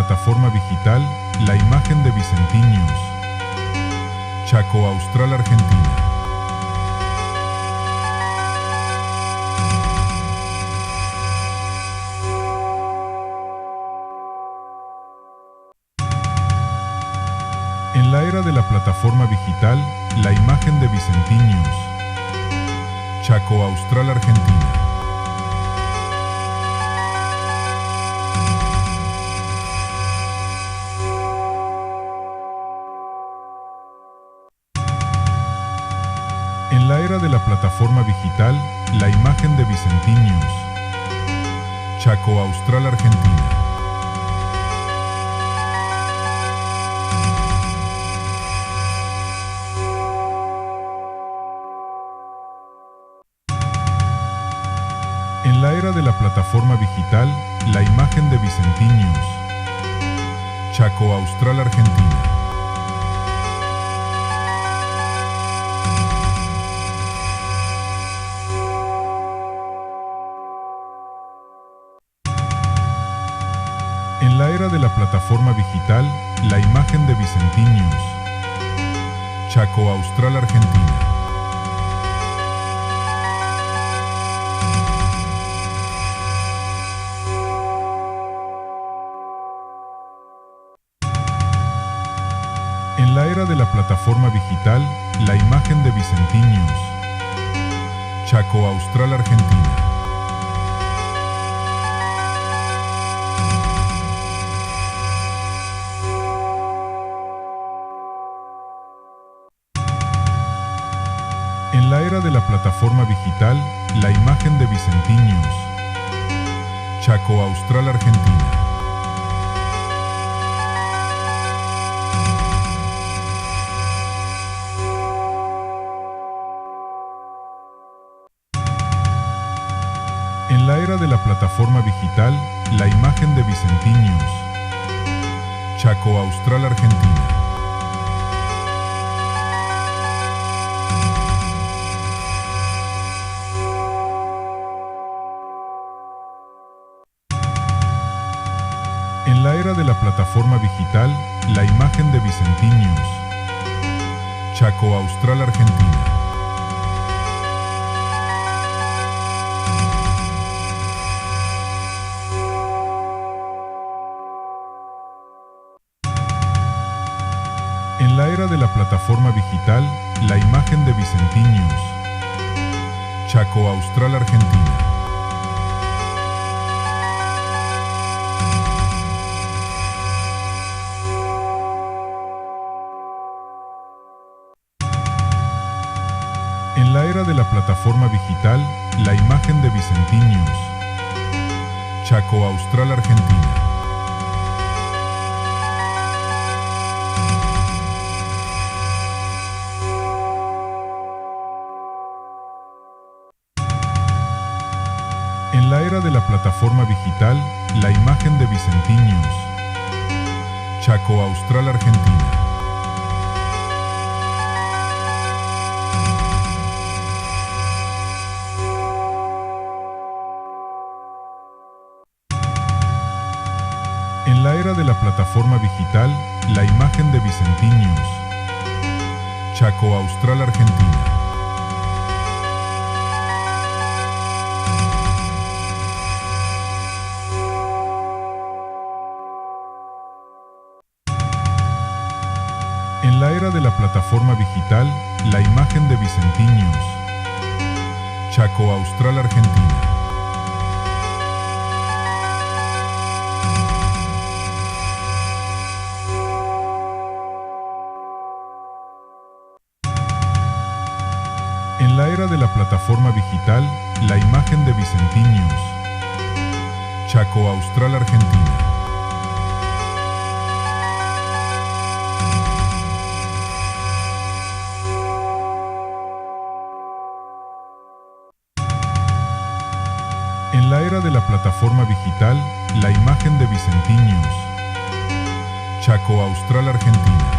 plataforma digital La Imagen de Vicentinius, Chaco Austral, Argentina. En la era de la plataforma digital La Imagen de Vicentinius, Chaco Austral, Argentina. En la era de la plataforma digital La Imagen de Vicentinius, Chaco Austral, Argentina. En la era de la plataforma digital La Imagen de Vicentinius, Chaco Austral, Argentina. En la era de la plataforma digital La Imagen de Vicentinius, Chaco Austral, Argentina. En la era de la plataforma digital La Imagen de Vicentinius, Chaco Austral, Argentina. En la era de la plataforma digital La Imagen de Vicentinius, Chaco Austral, Argentina. En la era de la plataforma digital La Imagen de Vicentinius, Chaco Austral, Argentina. En la era de la plataforma digital La Imagen de Vicentinius, Chaco Austral, Argentina. En la era de la plataforma digital La Imagen de Vicentinius, Chaco Austral, Argentina. En la era de la plataforma digital La Imagen de Vicentinius, Chaco Austral, Argentina. En la era de la plataforma digital La Imagen de Vicentinius, Chaco Austral, Argentina. En la era de la plataforma digital La Imagen de Vicentinius, Chaco Austral, Argentina. En la era de la plataforma digital La Imagen de Vicentinius, Chaco Austral, Argentina. En la era de la plataforma digital La Imagen de Vicentinius, Chaco Austral, Argentina. En la era de la plataforma digital La Imagen de Vicentinius, Chaco Austral, Argentina.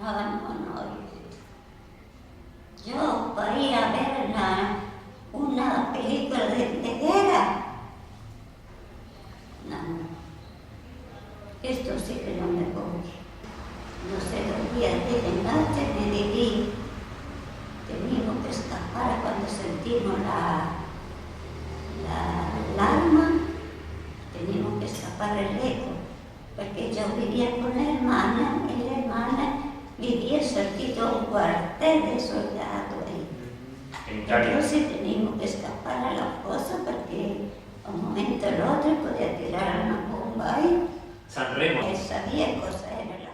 Ah, no, no. Yo para ir a ver una película de guerra. No, esto sí que no me voy. No sé, los días de noche me dirí, teníamos que escapar cuando sentimos la alarma, teníamos que escapar el eco, porque yo vivía con la hermana y la hermana vivía cerquita de un cuartel de soldados ahí. Entonces teníamos que escapar a la fosa porque a un momento o el otro podía tirar una bomba ahí. San Remo. Esa vieja cosa era la...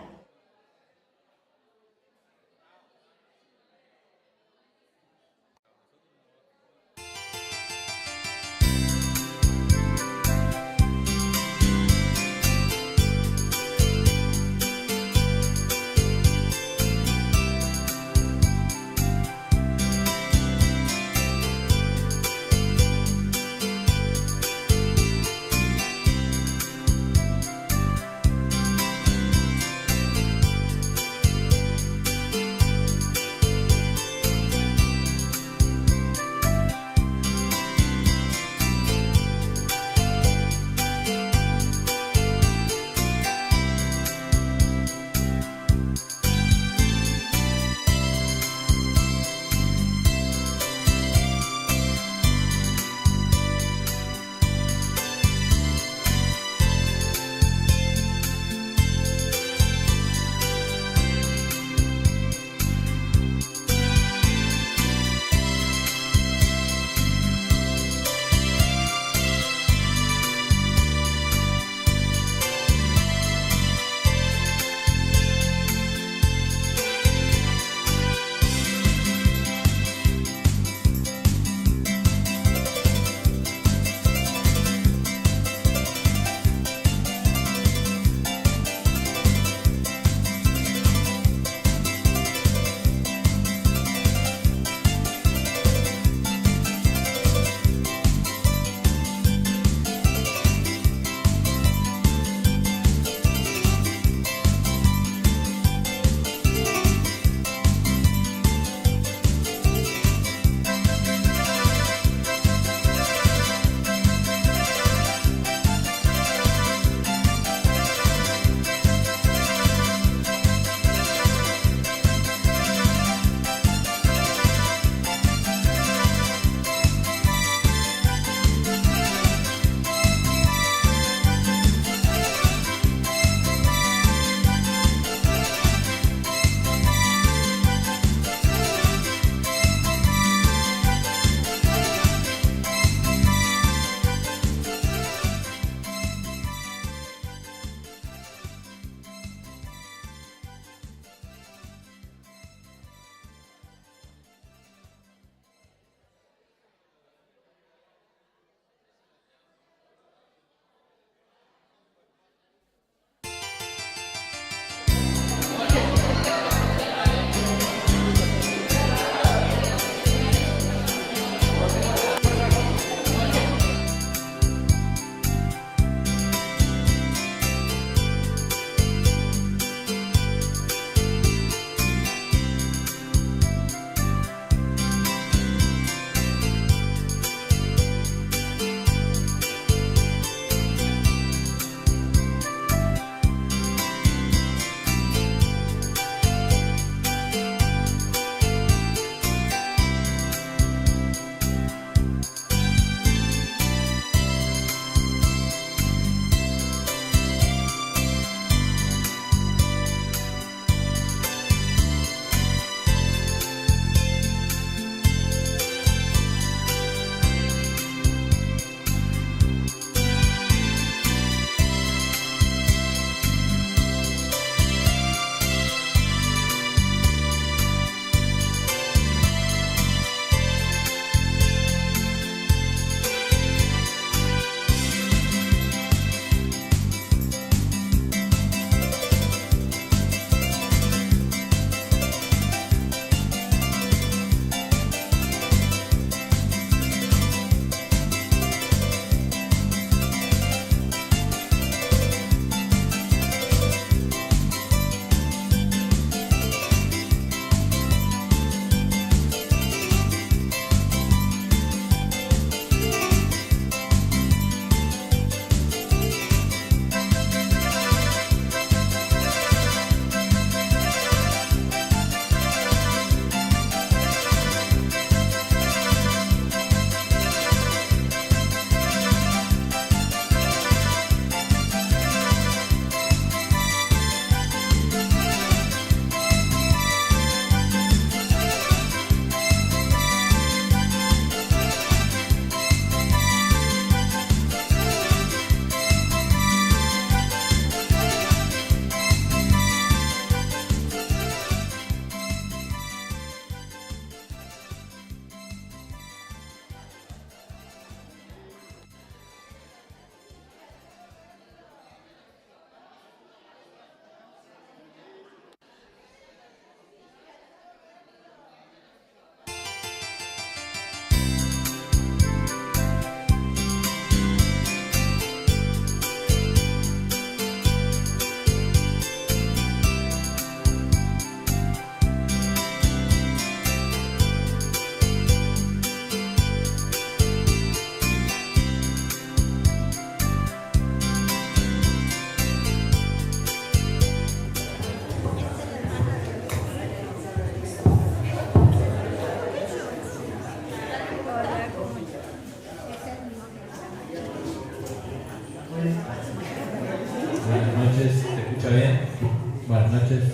Buenas noches.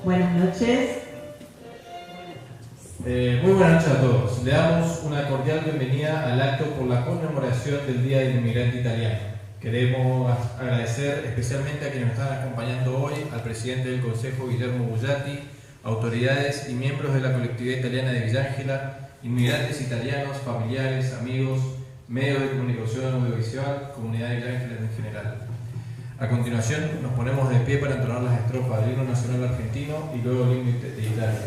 Buenas noches. Muy buenas noches a todos. Le damos una cordial bienvenida al acto por la conmemoración del Día del Inmigrante Italiano. Queremos agradecer especialmente a quienes nos están acompañando hoy, al presidente del Consejo, Guillermo Bullati, autoridades y miembros de la colectividad italiana de Villangela, inmigrantes italianos, familiares, amigos, medios de comunicación audiovisual, comunidad de Villangela en general. A continuación nos ponemos de pie para entonar las estrofas del himno nacional argentino y luego el himno de Italia.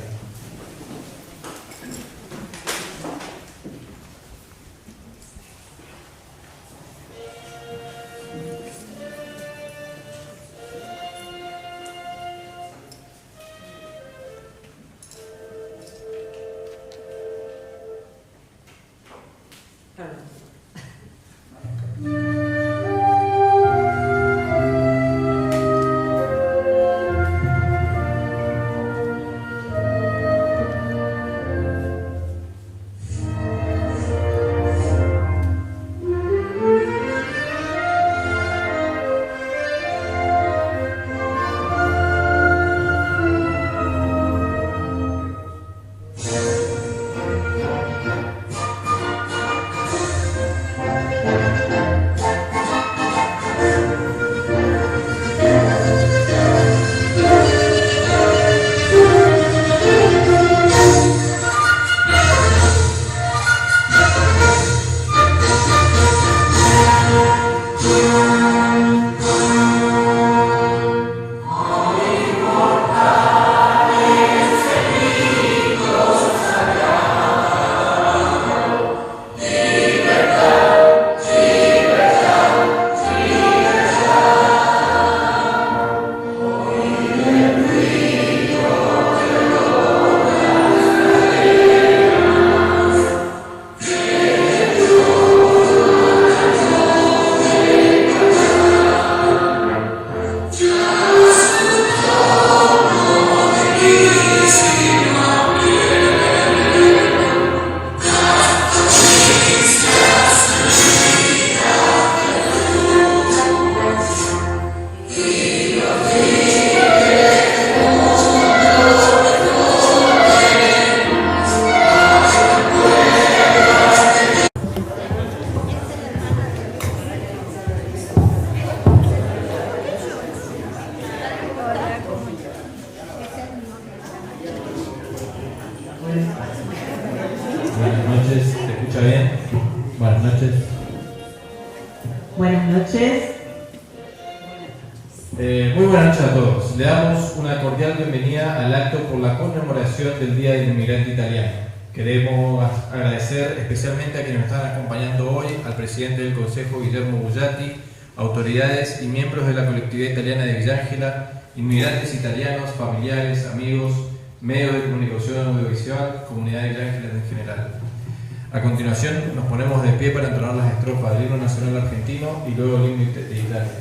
Buenas noches, ¿se escucha bien? Buenas noches. Buenas noches. Muy buenas noches a todos. Le damos una cordial bienvenida al acto por la conmemoración del Día del Inmigrante Italiano. Queremos agradecer especialmente a quienes nos están acompañando hoy, al presidente del Consejo, Guillermo Bullati, autoridades y miembros de la colectividad italiana de Villangela, inmigrantes italianos, familiares, amigos, medios de comunicación audiovisual, comunidad de Villangela en general. A continuación nos ponemos de pie para entonar las estrofas del himno nacional argentino y luego el himno de Italia.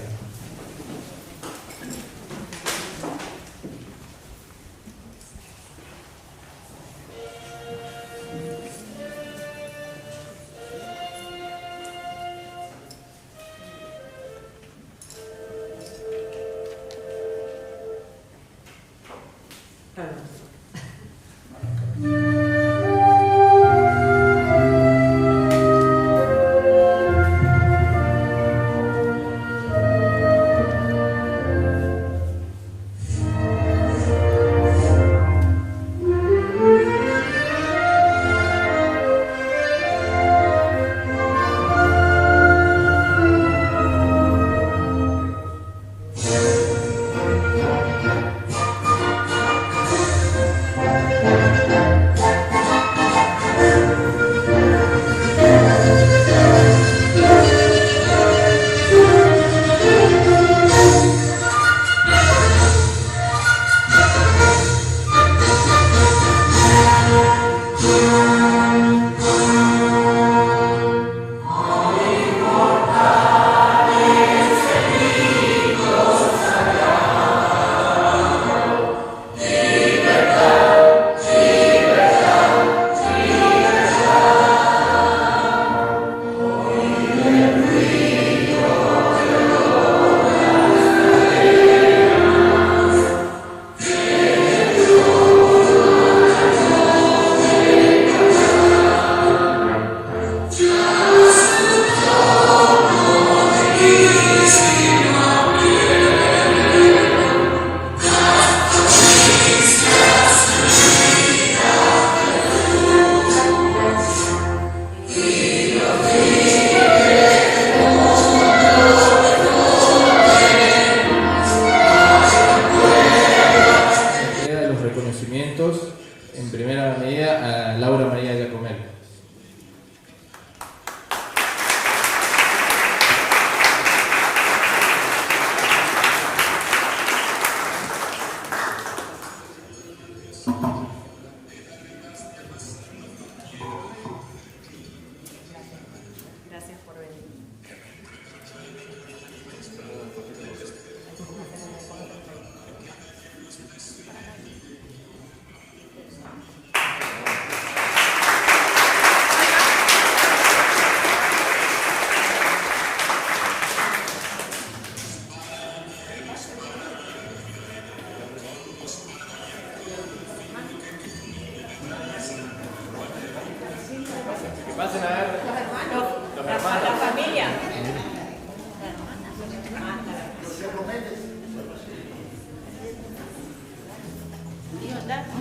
Pasen a ver Los hermanos, los la hermanos. familia.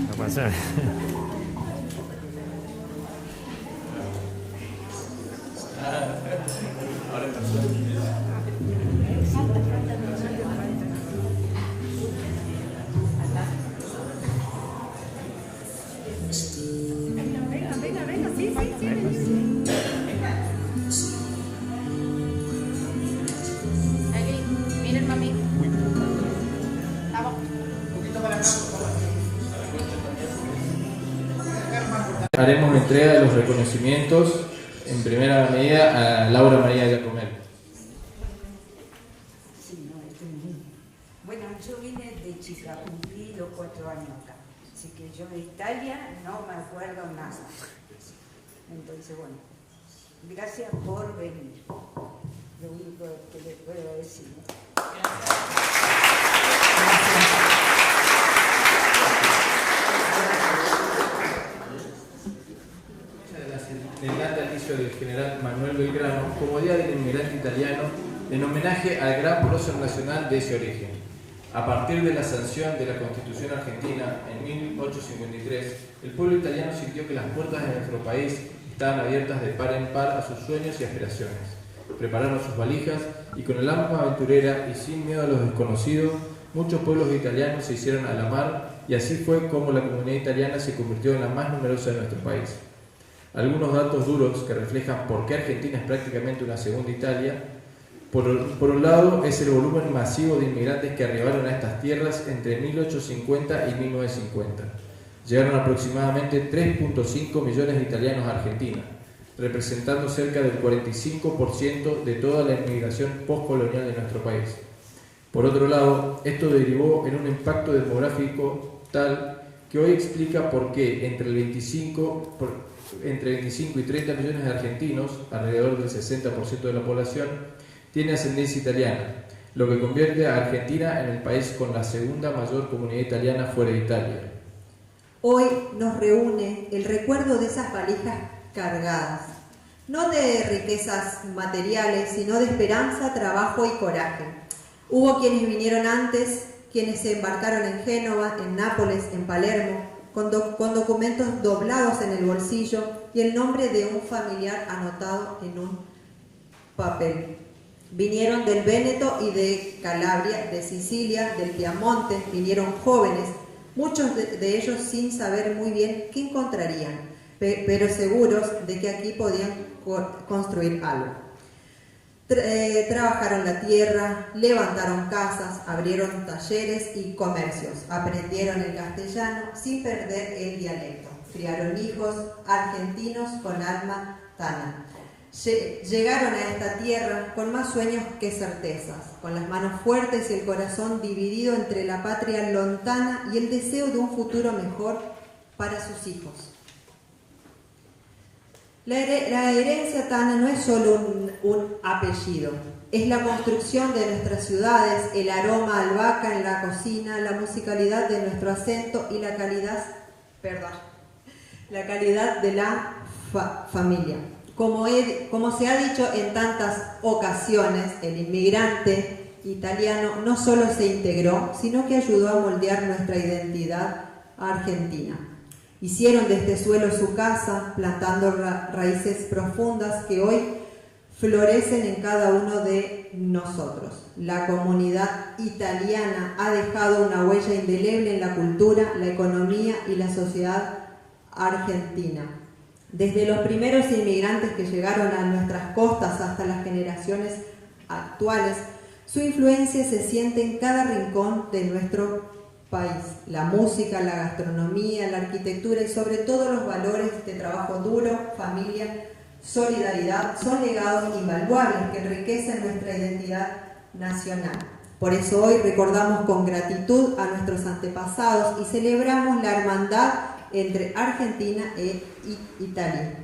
No pasa. Venga, sí. Aquí, miren, mami. Vamos. Haremos entrega de los reconocimientos en primera medida a Laura María Giacomel. Sí, no, bueno, yo vine de chica, cumplí los 4 años acá. Así que yo de Italia no me acuerdo nada. Entonces, bueno, gracias por venir. Lo único que les puedo decir. Del natalicio del general Manuel Belgrano como Día del Inmigrante Italiano en homenaje al gran prócer nacional de ese origen. A partir de la sanción de la Constitución Argentina en 1853, el pueblo italiano sintió que las puertas de nuestro país estaban abiertas de par en par a sus sueños y aspiraciones. Prepararon sus valijas y con el alma aventurera y sin miedo a los desconocidos, muchos pueblos italianos se hicieron a la mar y así fue como la comunidad italiana se convirtió en la más numerosa de nuestro país. Algunos datos duros que reflejan por qué Argentina es prácticamente una segunda Italia. Por un lado, es el volumen masivo de inmigrantes que arribaron a estas tierras entre 1850 y 1950. Llegaron aproximadamente 3.5 millones de italianos a Argentina, representando cerca del 45% de toda la inmigración postcolonial de nuestro país. Por otro lado, esto derivó en un impacto demográfico tal que hoy explica por qué entre 25 y 30 millones de argentinos, alrededor del 60% de la población, tiene ascendencia italiana, lo que convierte a Argentina en el país con la segunda mayor comunidad italiana fuera de Italia. Hoy nos reúne el recuerdo de esas valijas cargadas, no de riquezas materiales, sino de esperanza, trabajo y coraje. Hubo quienes vinieron antes, quienes se embarcaron en Génova, en Nápoles, en Palermo, con documentos doblados en el bolsillo y el nombre de un familiar anotado en un papel. Vinieron del Véneto y de Calabria, de Sicilia, del Piamonte, vinieron jóvenes, muchos de ellos sin saber muy bien qué encontrarían, pero seguros de que aquí podían construir algo. Trabajaron la tierra, levantaron casas, abrieron talleres y comercios, aprendieron el castellano sin perder el dialecto, criaron hijos argentinos con alma tana. Llegaron a esta tierra con más sueños que certezas, con las manos fuertes y el corazón dividido entre la patria lontana y el deseo de un futuro mejor para sus hijos. La herencia tana no es solo un apellido, es la construcción de nuestras ciudades, el aroma a albahaca en la cocina, la musicalidad de nuestro acento y la calidad de la familia. Como se ha dicho en tantas ocasiones, el inmigrante italiano no solo se integró, sino que ayudó a moldear nuestra identidad argentina. Hicieron de este suelo su casa, plantando raíces profundas que hoy florecen en cada uno de nosotros. La comunidad italiana ha dejado una huella indeleble en la cultura, la economía y la sociedad argentina. Desde los primeros inmigrantes que llegaron a nuestras costas hasta las generaciones actuales, su influencia se siente en cada rincón de nuestro país. La música, la gastronomía, la arquitectura y sobre todo los valores de trabajo duro, familia, solidaridad son legados invaluables que enriquecen nuestra identidad nacional. Por eso hoy recordamos con gratitud a nuestros antepasados y celebramos la hermandad entre Argentina e Italia.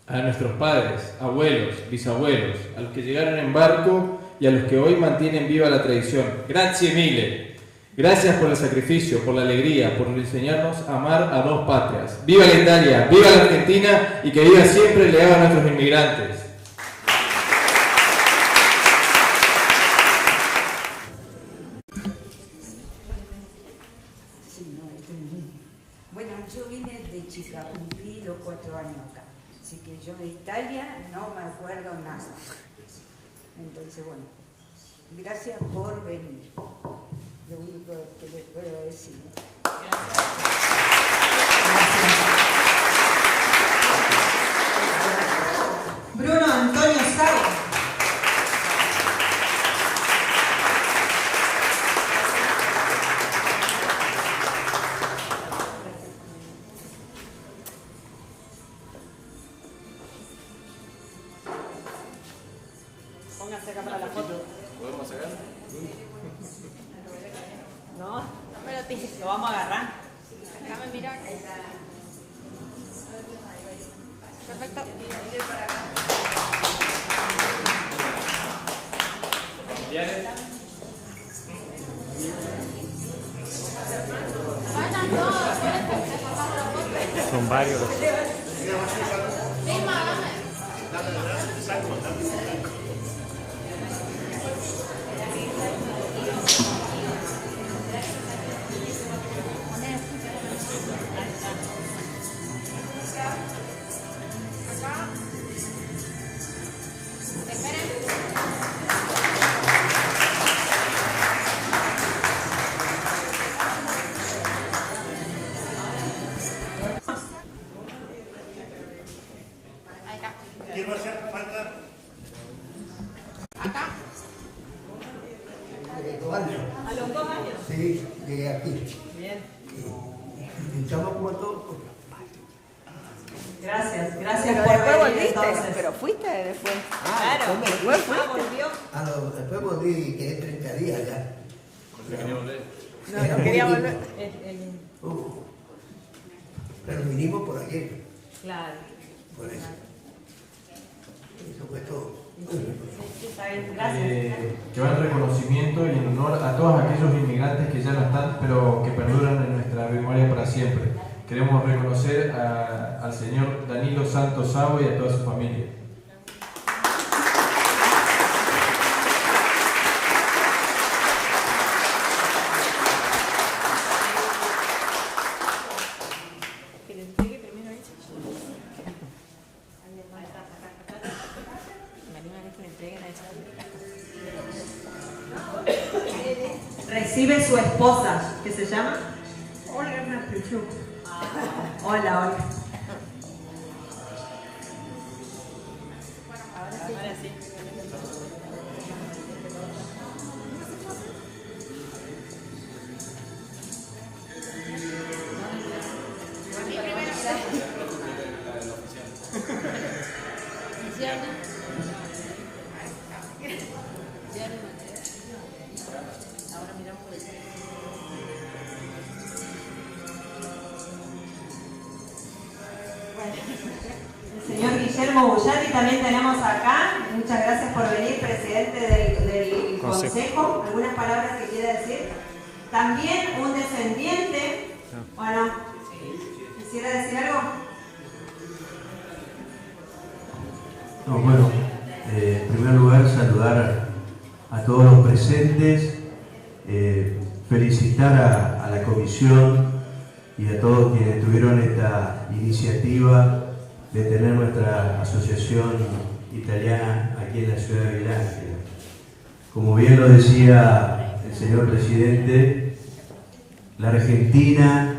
A nuestros padres, abuelos, bisabuelos, a los que llegaron en barco y a los que hoy mantienen viva la tradición. Grazie mille. Gracias por el sacrificio, por la alegría, por enseñarnos a amar a dos patrias. ¡Viva la Italia! ¡Viva la Argentina! Y que viva siempre el legado a nuestros inmigrantes. Bueno, yo vine de chica, cumplí los 4 años acá. Así que yo de Italia no me acuerdo nada. Entonces, bueno, gracias por venir. Lo único que les puedo decir. Bruno Antonio Sago. Pónganse acá para la foto. ¿Podemos sacar? No, no me lo tires. Lo vamos a agarrar. Déjame mirar. Perfecto. Son varios. ¿Quién va a hacer falta? Acá. Llegué 2 años. A los 2 años. Sí, llegué aquí. Bien. Luchamos como todos. Gracias Pero por después venir volviste, entonces. pero fuiste después. Claro. Después fuiste. Volvió. Después volví, quedé 30 días ya. No quería volver. Pero vinimos por ayer, Claro. por eso. Eso fue todo. Está bien, gracias. Que va en reconocimiento y en honor a todos aquellos inmigrantes que ya no están, pero que perduran en nuestra memoria para siempre. Queremos reconocer al señor Danilo Santos Savo y a toda su familia. Que le entregue primero a ella. Me anima a que le entreguen a ella. Recibe su esposa, ¿qué se llama? Olga Martichuk. Hola, Olga. Ahora sí. Ahora miramos por el Señor Guillermo Bullati también tenemos acá. Muchas gracias por venir, presidente del Consejo. ¿Algunas palabras que quiera decir? También un descendiente. Bueno, ¿quisiera decir algo? No, bueno, en primer lugar saludar a todos los presentes, felicitar a la comisión y a todos quienes tuvieron esta iniciativa de tener nuestra asociación italiana aquí en la ciudad de Villa Ángela. Como bien lo decía el señor presidente, la Argentina,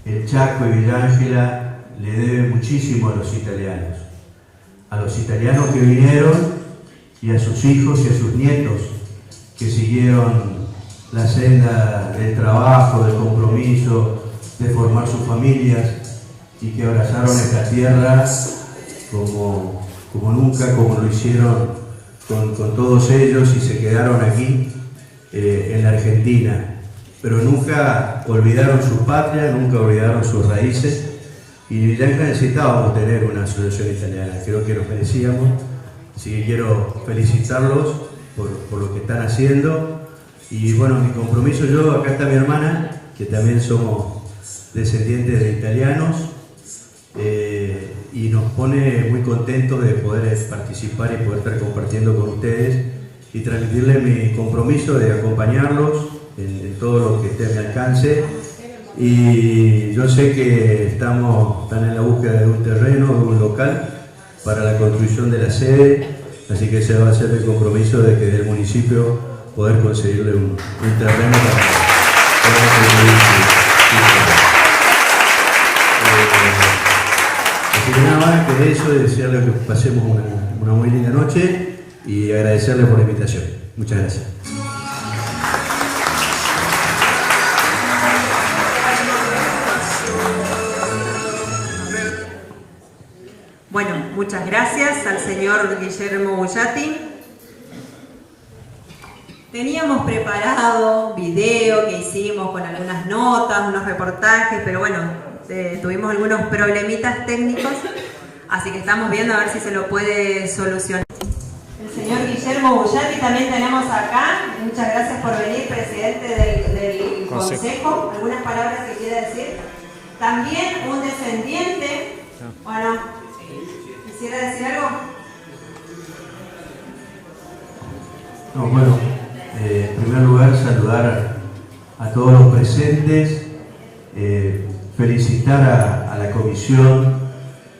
el Chaco y Villa Ángela le deben muchísimo a los italianos que vinieron y a sus hijos y a sus nietos que siguieron la senda del trabajo, del compromiso, de formar sus familias y que abrazaron esta tierra como nunca, como lo hicieron con todos ellos y se quedaron aquí en la Argentina. Pero nunca olvidaron su patria, nunca olvidaron sus raíces y ya necesitábamos tener una asociación italiana, creo que nos merecíamos, así que quiero felicitarlos por lo que están haciendo Y bueno, mi compromiso yo, acá está mi hermana, que también somos descendientes de italianos, y nos pone muy contentos de poder participar y poder estar compartiendo con ustedes y transmitirles mi compromiso de acompañarlos en todo lo que esté a mi alcance. Y yo sé que están en la búsqueda de un terreno, de un local para la construcción de la sede, así que ese va a ser mi compromiso de que del municipio poder conseguirle un terreno para construir. Así que nada más que de eso, desearles que pasemos una muy linda noche y agradecerles por la invitación. Muchas gracias. Bueno, muchas gracias al señor Guillermo Bullati. Teníamos preparado video que hicimos con algunas notas, unos reportajes, pero bueno, tuvimos algunos problemitas técnicos, así que estamos viendo a ver si se lo puede solucionar. El señor Guillermo Bullati también tenemos acá. Muchas gracias por venir, presidente del Consejo. ¿Algunas palabras que quiera decir? También un descendiente. Bueno, ¿quisiera decir algo? No, bueno, en primer lugar saludar a todos los presentes, felicitar a la comisión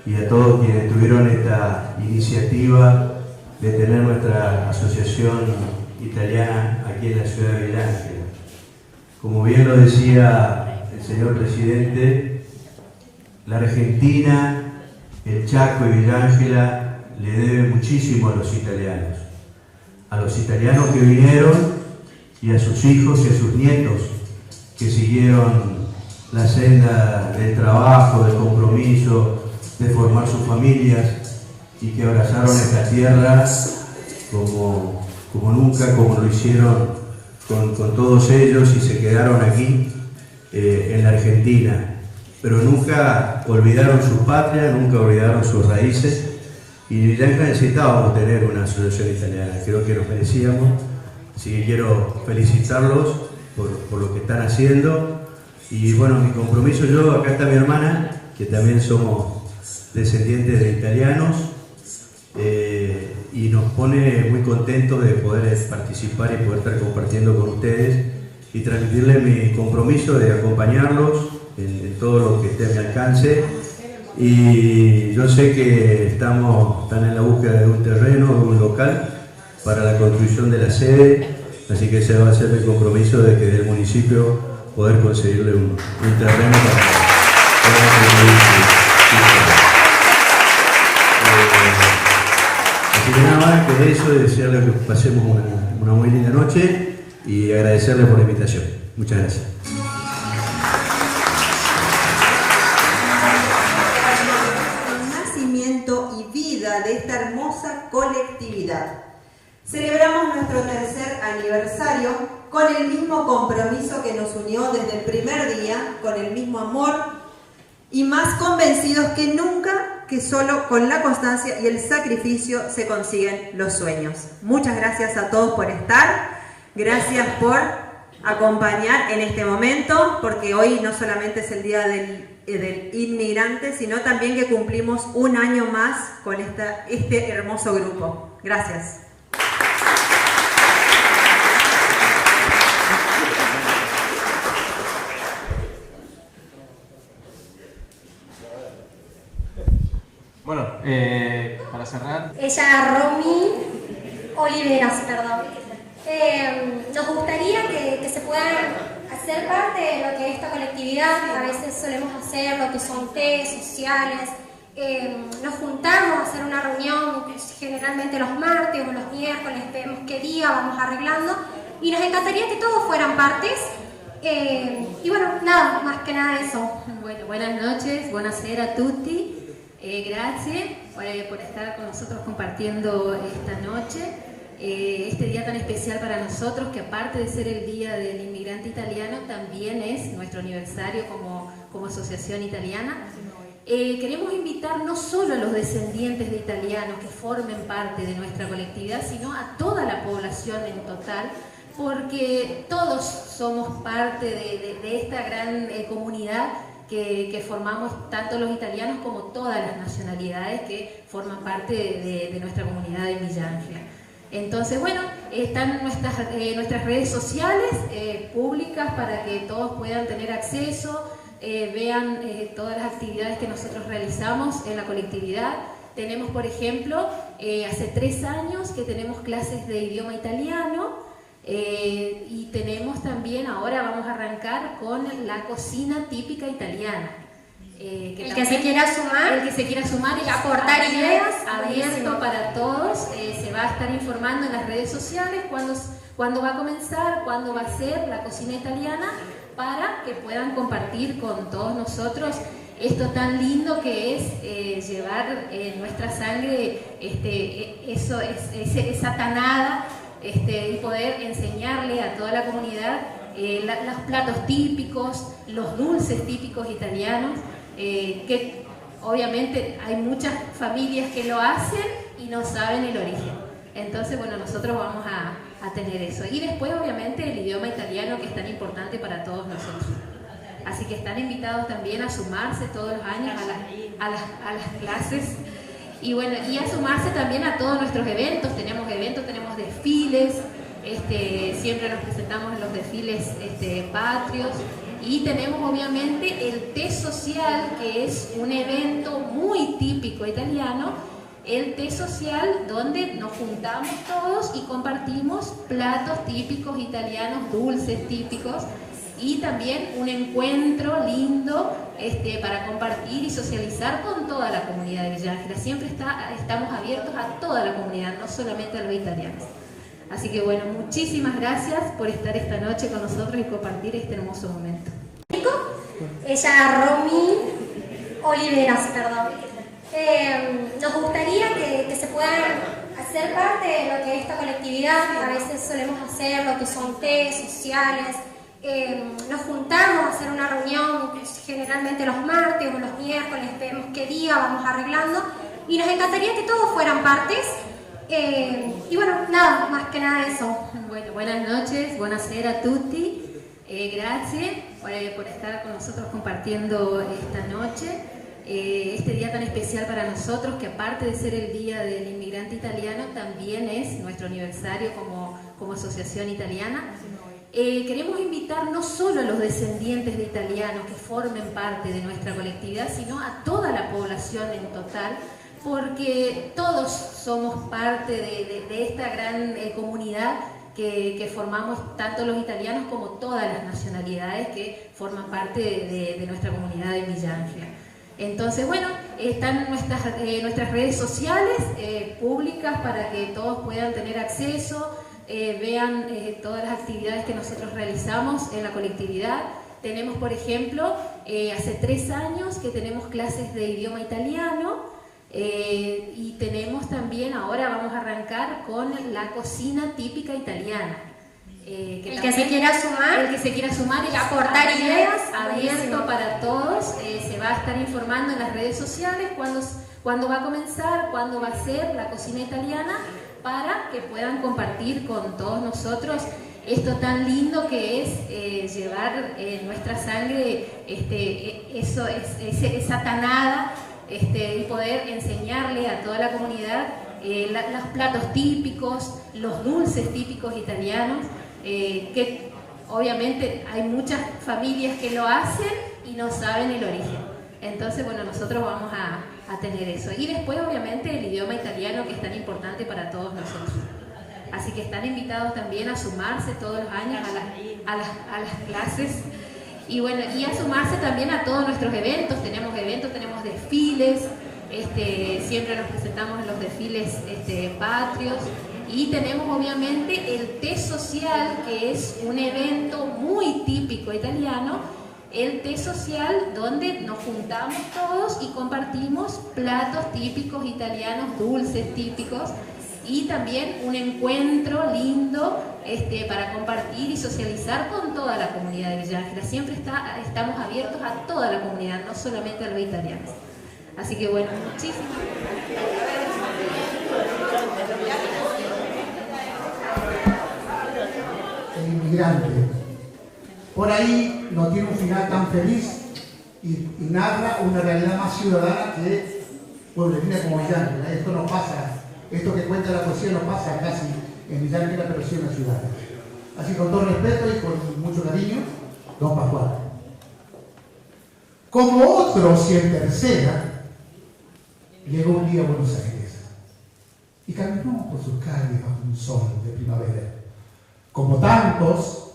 y a todos quienes tuvieron esta iniciativa de tener nuestra asociación italiana aquí en la ciudad de Villa Ángela. Como bien lo decía el señor presidente, la Argentina, el Chaco y Villa Ángela le debe muchísimo a los italianos que vinieron y a sus hijos y a sus nietos que siguieron la senda del trabajo, del compromiso, de formar sus familias y que abrazaron esta tierra como nunca, como lo hicieron con todos ellos y se quedaron aquí en la Argentina. Pero nunca olvidaron su patria, nunca olvidaron sus raíces y ya necesitábamos tener una asociación italiana, creo que nos merecíamos, así que quiero felicitarlos por lo que están haciendo. Y bueno, mi compromiso yo, acá está mi hermana, que también somos descendientes de italianos, y nos pone muy contentos de poder participar y poder estar compartiendo con ustedes y transmitirles mi compromiso de acompañarlos en todo lo que esté a mi alcance. Y yo sé que están en la búsqueda de un terreno, de un local para la construcción de la sede, así que ese va a ser mi compromiso de que del municipio poder conseguirle un terreno para construir. Así que nada más que de eso, desearles que pasemos una muy linda noche y agradecerles por la invitación. Muchas gracias. Y vida de esta hermosa colectividad. Celebramos nuestro tercer aniversario con el mismo compromiso que nos unió desde el primer día, con el mismo amor y más convencidos que nunca que solo con la constancia y el sacrificio se consiguen los sueños. Muchas gracias a todos por estar, gracias por acompañar en este momento, porque hoy no solamente es el día del inmigrante, sino también que cumplimos un año más con este hermoso grupo. Gracias. Bueno, para cerrar. Ella, Romy Oliveras, perdón. Nos gustaría que se puedan hacer parte de lo que es esta colectividad. A veces solemos hacer lo que son tés sociales. Nos juntamos a hacer una reunión generalmente los martes o los miércoles, vemos qué día vamos arreglando y nos encantaría que todos fueran partes. Y bueno, nada, más que nada eso. Bueno, buenas noches, buonasera a tutti. Gracias por estar con nosotros compartiendo esta noche. Este día tan especial para nosotros, que aparte de ser el Día del Inmigrante Italiano, también es nuestro aniversario como asociación italiana. Queremos invitar no solo a los descendientes de italianos que formen parte de nuestra colectividad, sino a toda la población en total, porque todos somos parte de esta gran comunidad que formamos tanto los italianos como todas las nacionalidades que forman parte de nuestra comunidad en Villa Ángela. Entonces, bueno, están nuestras redes sociales públicas para que todos puedan tener acceso, vean todas las actividades que nosotros realizamos en la colectividad. Tenemos, por ejemplo, hace 3 años que tenemos clases de idioma italiano, y tenemos también, ahora vamos a arrancar con la cocina típica italiana. El que se quiera sumar y aportar ideas, abierto para todos. Se va a estar informando en las redes sociales cuándo va a comenzar, cuándo va a ser la cocina italiana, para que puedan compartir con todos nosotros esto tan lindo que es llevar en nuestra sangre esa tanada, y poder enseñarle a toda la comunidad los platos típicos, los dulces típicos italianos, que obviamente hay muchas familias que lo hacen y no saben el origen. Entonces, bueno, nosotros vamos a tener eso. Y después, obviamente, el idioma italiano, que es tan importante para todos nosotros. Así que están invitados también a sumarse todos los años a las clases. Y bueno, y a sumarse también a todos nuestros eventos. Tenemos desfiles, siempre nos presentamos en los desfiles patrios. Y tenemos obviamente el té social, que es un evento muy típico italiano, el té social, donde nos juntamos todos y compartimos platos típicos italianos, dulces típicos, y también un encuentro lindo para compartir y socializar con toda la comunidad de Villa Ángela. Siempre estamos abiertos a toda la comunidad, no solamente a los italianos. Así que bueno, muchísimas gracias por estar esta noche con nosotros y compartir este hermoso momento. Ella, Romy Oliveras, nos gustaría que se puedan hacer parte de lo que es esta colectividad. A veces solemos hacer lo que son tés sociales. Nos juntamos a hacer una reunión generalmente los martes o los miércoles, vemos qué día vamos arreglando, y nos encantaría que todos fueran partes. Y bueno, nada, más que nada eso. Bueno, buenas noches, buonasera a tutti. Gracias por estar con nosotros compartiendo esta noche, este día tan especial para nosotros, que aparte de ser el Día del Inmigrante Italiano, también es nuestro aniversario como asociación italiana. Queremos invitar no solo a los descendientes de italianos que formen parte de nuestra colectividad, sino a toda la población en total, porque todos somos parte de esta gran comunidad que formamos tanto los italianos como todas las nacionalidades que forman parte de nuestra comunidad en Villa Ángela. Entonces, bueno, están nuestras redes sociales públicas para que todos puedan tener acceso, vean todas las actividades que nosotros realizamos en la colectividad. Tenemos, por ejemplo, hace 3 años que tenemos clases de idioma italiano, y tenemos también, ahora vamos a arrancar con la cocina típica italiana. El que se quiera sumar y aportar ideas, abierto para todos. Se va a estar informando en las redes sociales cuándo va a comenzar, cuándo va a ser la cocina italiana, para que puedan compartir con todos nosotros esto tan lindo que es llevar en nuestra sangre esa tanada, y poder enseñarle a toda la comunidad los platos típicos, los dulces típicos italianos, que obviamente hay muchas familias que lo hacen y no saben el origen. Entonces, bueno, nosotros vamos a tener eso. Y después, obviamente, el idioma italiano, que es tan importante para todos nosotros. Así que están invitados también a sumarse todos los años a las clases. Y bueno, y a sumarse también a todos nuestros eventos. Tenemos desfiles, siempre nos presentamos en los desfiles patrios. Y tenemos obviamente el té social, que es un evento muy típico italiano, el té social, donde nos juntamos todos y compartimos platos típicos italianos, dulces típicos, y también un encuentro lindo para compartir y socializar con toda la comunidad de Villa Ángela. Siempre estamos abiertos a toda la comunidad, no solamente a los italianos. Así que bueno, muchísimas gracias. inmigrante. Por ahí no tiene un final tan feliz y narra una realidad más ciudadana que pueblerina como Villanquera. Esto no pasa, esto que cuenta la poesía no pasa casi en Villanquera, pero sí en la ciudad. Así con todo respeto y con mucho cariño, don Pascual. Como otros y en tercera, llegó un día a Buenos Aires y caminó por sus calles bajo un sol de primavera. Como tantos,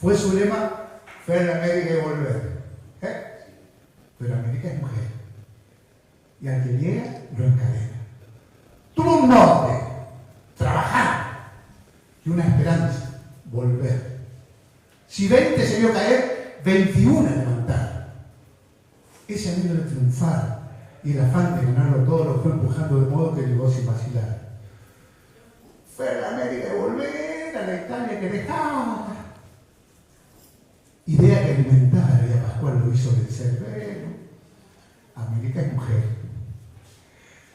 fue su lema: ver a América y volver. Pero América es mujer, y al que llega lo encadena. Tuvo un norte, trabajar, y una esperanza, volver. Si 20 se vio caer, 21 levantar. Ese anhelo de triunfar y el afán de ganarlo todo lo fue empujando de modo que llegó sin vacilar. Fue a la América de volver, a la Italia que dejaba. Idea que alimentara y a Pascual lo hizo vencer. Bueno, América es mujer.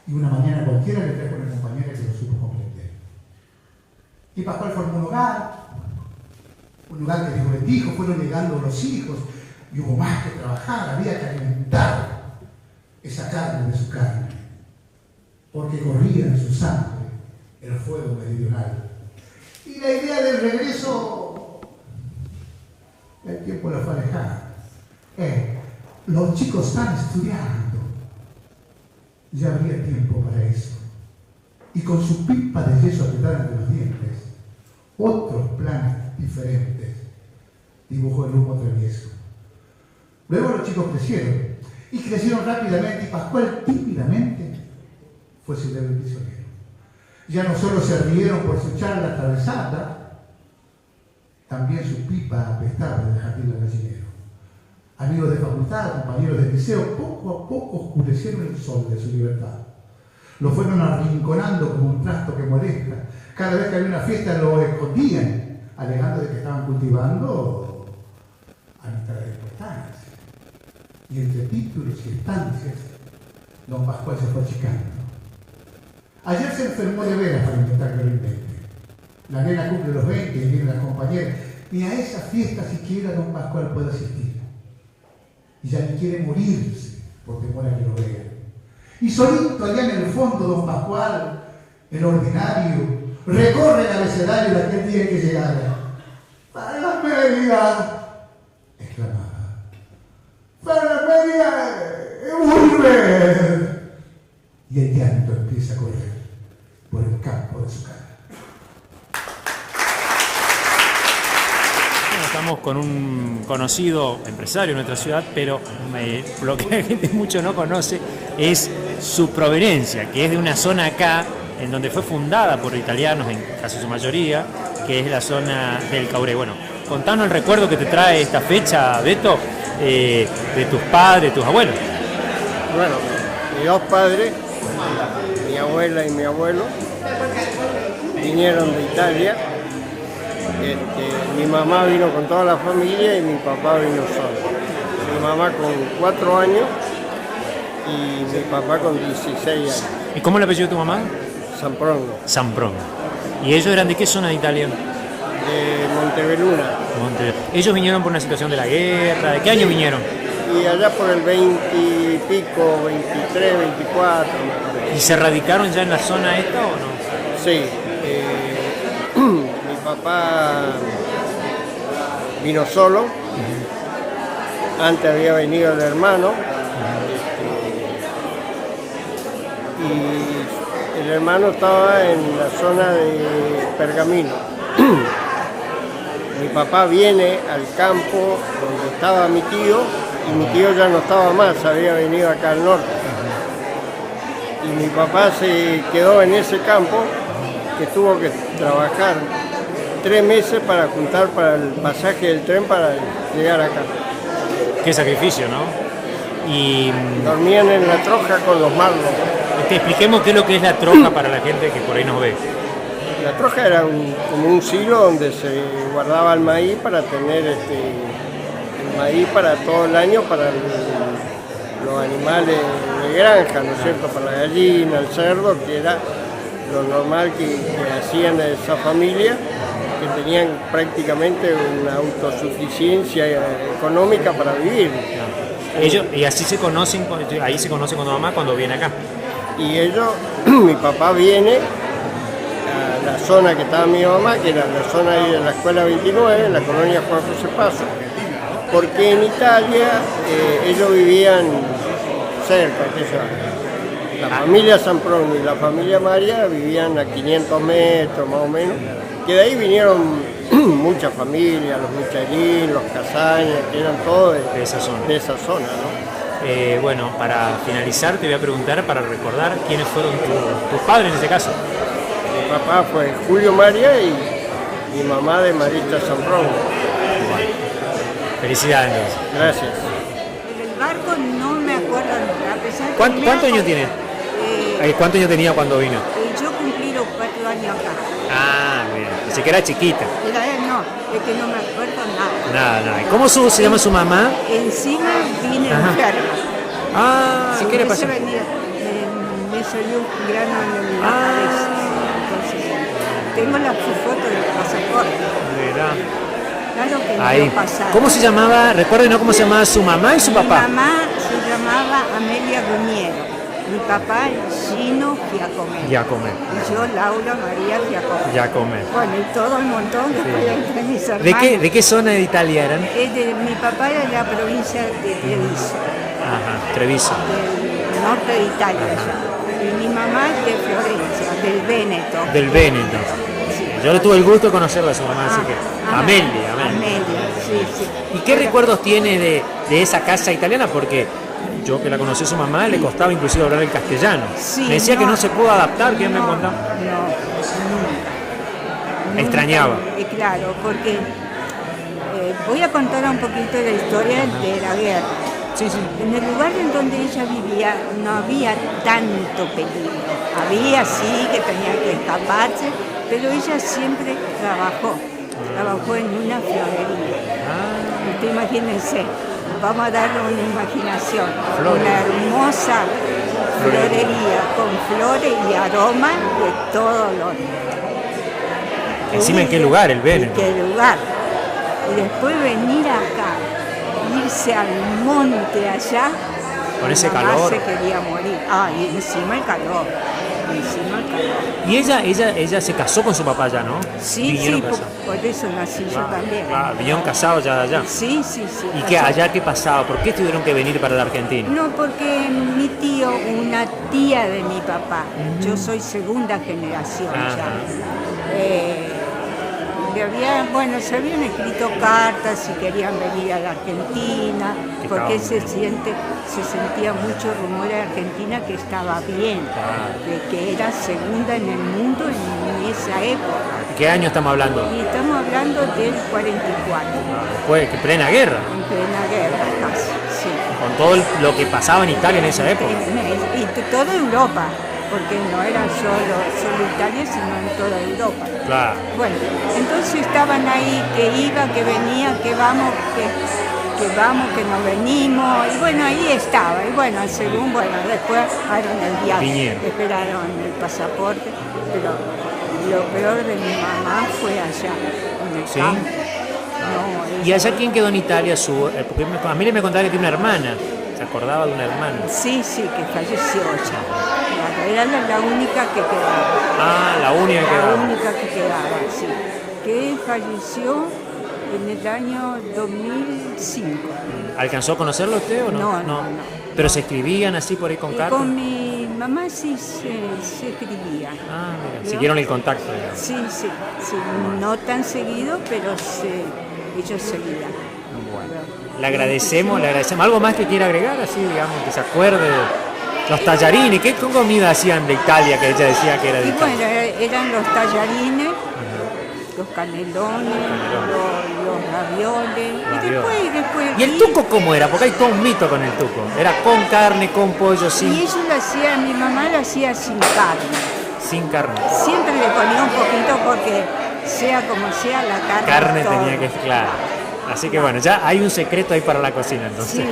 Y una mañana cualquiera le trajo una compañera que lo supo comprender. Y Pascual formó un hogar que Dios bendijo, fueron llegando los hijos, y hubo más que trabajar, había que alimentar esa carne de su carne, porque corría en su sangre el fuego meridional. Y la idea del regreso, el tiempo la fue alejando. Los chicos están estudiando, ya habría tiempo para eso. Y con su pipa de yeso apretada entre los dientes, otros planes diferentes dibujó el humo travieso. Luego los chicos crecieron, y crecieron rápidamente, y Pascual tímidamente fue su débil prisionero. Ya no solo se rieron por su charla atravesada, también su pipa apestaba en el jardín del gallinero. Amigos de facultad, compañeros de liceo, poco a poco oscurecieron el sol de su libertad. Lo fueron arrinconando como un trasto que molesta. Cada vez que había una fiesta lo escondían, alegando de que estaban cultivando amistades espontáneas. Y entre títulos y estancias, don Pascual se fue achicando. Ayer se enfermó de veras para intentar que lo invente. La nena cumple los 20 y vienen las compañeras. Ni a esa fiesta siquiera don Pascual puede asistir. Y ya ni quiere morirse por temor a que lo vean. Y solito allá en el fondo don Pascual, el ordinario, recorre el abecedario de aquel día en que llegara. ¡Para la Mérida!, exclamaba. ¡Para la Mérida! ¡Volver! Y el llanto empieza a correr por el campo de su cara. Estamos con un conocido empresario en nuestra ciudad, pero lo que la gente mucho no conoce es su proveniencia, que es de una zona acá, en donde fue fundada por italianos, en casi su mayoría, que es la zona del Cauré. Bueno, contanos el recuerdo que te trae esta fecha, Beto, de tus padres, de tus abuelos. Bueno, mis dos padres, mi abuela y mi abuelo, vinieron de Italia. Mi mamá vino con toda la familia y mi papá vino solo. Mi mamá con 4 años y mi papá con 16 años. ¿Y cómo le apellido tu mamá? Samprongo. Samprongo. ¿Y ellos eran de qué zona de Italia? De Montebelluna. ¿Ellos vinieron por una situación de la guerra? ¿De qué año vinieron? Y allá por el 20 y pico, 23, 24. ¿Y se radicaron ya en la zona esta o no? Sí. Mi papá vino solo. Antes había venido el hermano. Y el hermano estaba en la zona de Pergamino. Mi papá viene al campo donde estaba mi tío, y mi tío ya no estaba más, había venido acá al norte. Y mi papá se quedó en ese campo, que tuvo que trabajar 3 meses para juntar para el pasaje del tren para llegar acá. Qué sacrificio, ¿no? Y dormían en la troja con los marlos. Te expliquemos qué es lo que es la troja para la gente que por ahí nos ve. La troja era como un silo donde se guardaba el maíz para tener el maíz para todo el año para los animales de granja, ¿no es cierto? Para la gallina, el cerdo, que era lo normal que hacían de esa familia. que tenían prácticamente una autosuficiencia económica para vivir. Ellos, y así se conocen, ahí se conocen con tu mamá cuando viene acá. Y ellos, mi papá viene a la zona que estaba mi mamá, que era la zona ahí de la escuela 29, la colonia Juan José Paso, porque en Italia ellos vivían cerca, la familia Zamproni y la familia María vivían a 500 metros más o menos, que de ahí vinieron muchas familias, los Michelin, los Casañas, que eran todos de esa zona. ¿No? Bueno, para finalizar te voy a preguntar, para recordar, ¿quiénes fueron tus padres en ese caso? Mi papá fue Julio María y mi mamá de Marita Zamproni. Bueno. Felicidades. Gracias. El barco no me acuerdo, a pesar de ¿Cuántos años tiene? ¿Cuántos años tenía cuando vino? Yo cumplí los 4 años acá. Ah, bien. Así que era chiquita. No, es que no me acuerdo nada. Nada. ¿Y cómo se llama su mamá? Encima vine enferma. Ah, sí, ¿qué le pasó? Me salió un grano en la cabeza. Entonces, tengo la foto del pasaporte. ¿Verdad? Claro que ahí. No pasaba. ¿Cómo se llamaba? Recuerden, ¿no? ¿Cómo se llamaba su mamá y su papá? Mi mamá se llamaba Amelia Gumiero. Mi papá, Gino Giacomelli. Y yo, Laura María Giacomelli. Bueno, y todo el montón después entre mis hermanos. ¿De qué zona de Italia eran? Mi papá era de la provincia de Treviso. Ajá, Treviso. Del norte de Italia ya. Y mi mamá es de Florencia, del Véneto. Del Véneto. Sí. Yo tuve el gusto de conocerla a su mamá, así que... Amelia, sí. ¿Y qué recuerdos tiene de esa casa italiana? Porque... yo que la conocí a su mamá, le costaba inclusive hablar el castellano. Sí, me decía que no se pudo adaptar, ¿quién me contaba? Nunca. Extrañaba. Claro, porque voy a contar un poquito la historia de la guerra. Sí. En el lugar en donde ella vivía no había tanto peligro. Había sí que tenía que escaparse, pero ella siempre trabajó en una florería. Usted imagínense. Vamos a darle una imaginación, una hermosa florería con flores y aromas de todo olor. Encima, ¿en qué lugar? El Véneto. ¿En qué lugar? Y después venir acá, irse al monte allá. Con ese calor. Se quería morir. Y encima el calor. Y ella se casó con su papá ya, ¿no? Sí, por eso nací yo también. Vinieron casados ya de allá. Sí. ¿Y qué allá qué pasaba? ¿Por qué tuvieron que venir para la Argentina? No, porque mi tío, una tía de mi papá, yo soy segunda generación ya. Se habían escrito cartas y querían venir a la Argentina, porque se sentía mucho rumor de Argentina que estaba bien, de que era segunda en el mundo en esa época. ¿Qué año estamos hablando? Y estamos hablando del 44. Pues, plena guerra. En plena guerra casi, sí. Con todo lo que pasaba en Italia en esa época. Y toda Europa. Porque no era solo Italia, sino en toda Europa. Claro. Bueno, entonces estaban ahí, que iba, que venía, que vamos, que no venimos, y bueno, ahí estaba. Y bueno, después hagan el viaje, esperaron el pasaporte, pero lo peor de mi mamá fue allá, en el campo. No, ¿Y allá quién quedó en Italia? Porque a mí me contaba que tiene una hermana. ¿Se acordaba de una hermana? Sí, que falleció ya. Era la única que quedaba. La única que quedaba. La única que quedaba, sí. Que falleció en el año 2005. ¿Alcanzó a conocerlo usted o no? No. ¿Pero se escribían así por ahí con cartas? Con mi mamá sí se escribía. Mira, siguieron el contacto. Digamos. Sí. No tan seguido, pero ellos seguían. Bueno. Le agradecemos. ¿Algo más que quiera agregar? Así, digamos, que se acuerde de los tallarines. ¿Qué comida hacían de Italia que ella decía que era de Italia? Bueno, eran los tallarines, los canelones, los ravioles. Y después ¿Y el tuco cómo era? Porque hay todo un mito con el tuco. ¿Era con carne, con pollo, sin...? Y ellos mi mamá lo hacía sin carne. Sin carne. Siempre le ponía un poquito porque, sea como sea, la carne tenía que... Claro. Así que bueno, ya hay un secreto ahí para la cocina, entonces. Sí.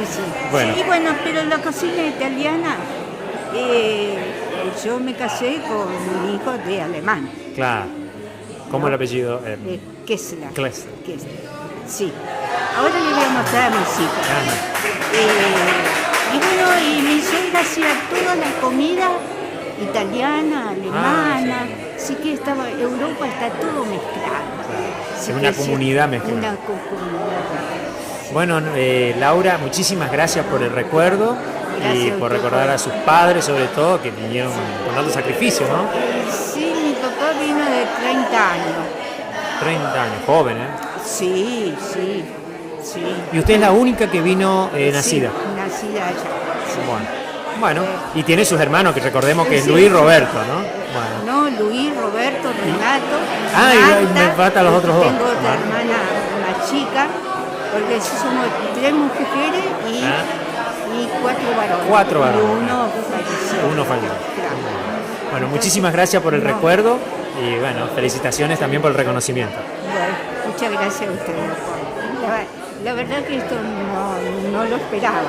Bueno. Sí, pero la cocina italiana, yo me casé con un hijo de alemán. Claro. ¿Cómo el apellido? Kessler. Kessler. Sí. Ahora le voy a mostrar a mis hijas. Y bueno, y mi suegra hacía toda la comida italiana, alemana, así que Europa está todo mezclado. Es una comunidad mezclada. Una comunidad. Bueno, Laura, muchísimas gracias por el recuerdo y por recordar a sus padres, sobre todo, que vinieron con tanto sacrificio, ¿no? Sí, mi papá vino de 30 años. 30 años, joven, ¿eh? Sí. ¿Y usted es la única que vino nacida? Sí, nacida allá. Sí. Bueno, y tiene sus hermanos, que recordemos que es Luis y Roberto, ¿no? No, Luis, Roberto, Renato. Y me faltan los otros dos. Tengo otra hermana, una chica, porque somos 3 mujeres y 4 varones. 4 varones. Y uno falleció. Claro. Bueno, muchísimas gracias por el recuerdo y bueno, felicitaciones también por el reconocimiento. Bueno, muchas gracias a ustedes. La verdad que esto no lo esperaba.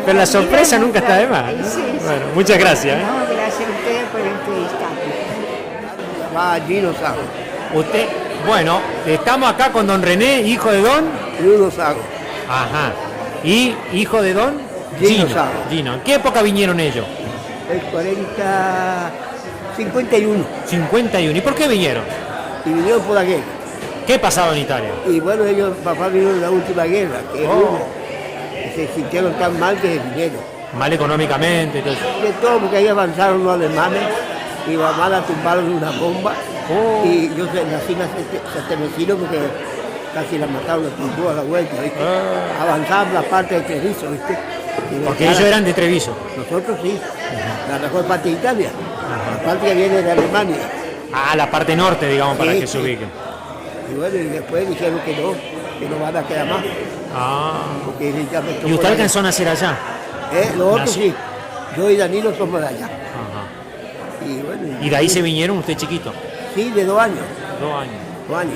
Pero la sorpresa nunca está de más, ¿no? Sí. Bueno, muchas gracias. No, gracias a ustedes por entrevistarme. Gino Sago. Usted, bueno, estamos acá con don René, hijo de don Bruno Sago. Ajá. ¿Y hijo de don Gino Sago. Gino. ¿En qué época vinieron ellos? El 51. 51. ¿Y por qué vinieron? Y vinieron por la guerra. ¿Qué pasaba en Italia? Y bueno, papá vino en la última guerra, que se sintieron tan mal que se vinieron. Mal económicamente, todo. De todo, porque ahí avanzaron los alemanes y mamá la tumbaron una bomba. Y yo nací en Santemecino porque casi la mataron, la tumbó a la vuelta, ¿viste? Avanzaban la parte de Treviso, ¿viste? Porque ellos eran de Treviso. Nosotros sí, la mejor parte de Italia, la parte que viene de Alemania. La parte norte, digamos, para que se ubiquen. Y bueno, y después dijeron que no van a quedar más. Porque ¿Y usted alcanzó a nacer allá? Los otros sí. Yo y Danilo somos de allá. Y bueno. ¿Y de ahí se vinieron usted chiquito? Sí, de 2 años. 2 años. 2 años.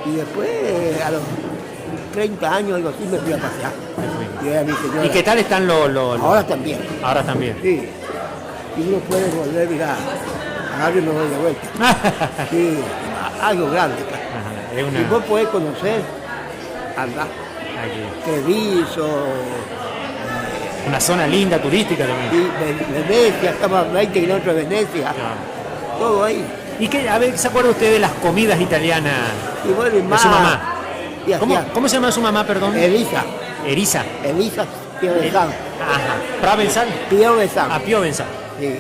Y después, a los 30 años, algo así, me fui a pasear. ¿Y qué tal están los...? Ahora también. Ahora también. Sí. Y uno puede volver, mira, a alguien me voy de vuelta. Sí, algo grande. Y vos podés conocer, andar. Treviso. Una zona linda, turística también. Sí, Venecia, estamos a 20 kilómetros de Venecia. Todo ahí. ¿Y qué, a ver, se acuerda usted de las comidas italianas y bueno, y de su mamá? ¿Cómo se llama su mamá, perdón? Elisa. Elisa Piovenzano. Ajá. ¿Provenzal? Piovenzano. Piovenzano. Sí.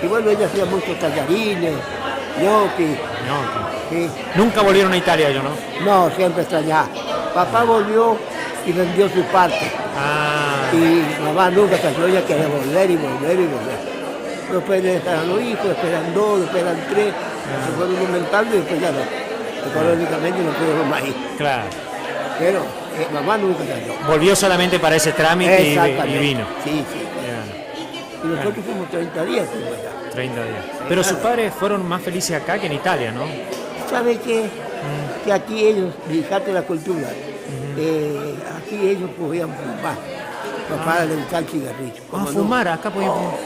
Y bueno, ella hacía muchos tallarines, gnocchi. Sí. Nunca volvieron a Italia, yo, ¿no? No, siempre extrañaba. Papá volvió y vendió su parte. Y mamá nunca salió, ella quería volver y volver y volver. Después le dejaron los hijos, esperan 2, esperan 3, se fueron aumentando y después ya no. Económicamente no pudieron más ir. Claro. Pero mamá nunca salió. Volvió solamente para ese trámite y vino. Sí. Y nosotros fuimos 30 días. 30 días. Pero sus padres fueron más felices acá que en Italia, ¿no? ¿Sabe qué? Que aquí ellos, fíjate la cultura, aquí ellos podían fumar. Papá le gustaba el cigarrillo. Fumar, acá podían fumar.